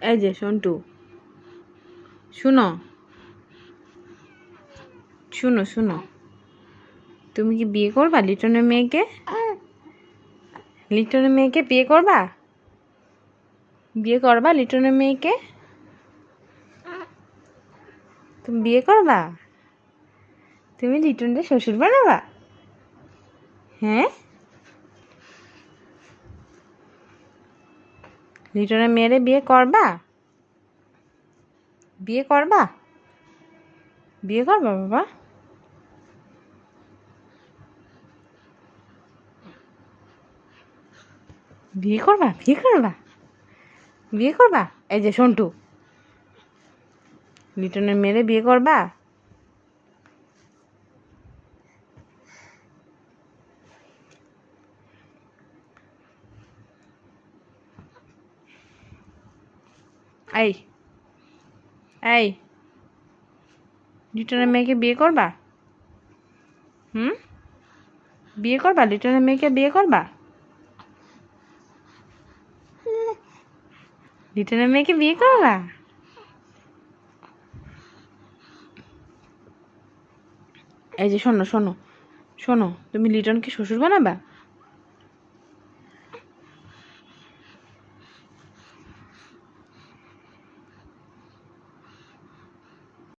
এই যে সন্টু, শুনো শুনো শুনো, তুমি কি বিয়ে করবা লিটনের মেয়েকে? লিটনের মেয়েকে বিয়ে করবা? বিয়ে করবা লিটনের মেয়েকে? তুমি বিয়ে করবা? তুমি লিটনকে শ্বশুর বানাবা? হ্যাঁ, লিটনের মেয়েরে বিয়ে করবা? বিয়ে করবা? বিয়ে করবা বাবা? বিয়ে করবা? বিয়ে করবা? বিয়ে করবা? এই যে সন্টু, লিটনের মেয়েরে বিয়ে করবা? এই এই লিটনের মেয়েকে বিয়ে করবা? হুম, বিয়ে করবা? লিটনের মেয়েকে বিয়ে করবা? লিটনের মেয়েকে বিয়ে করবা? এই যে শোনো শোনো শোনো, তুমি লিটনকে শ্বশুর বানাবা?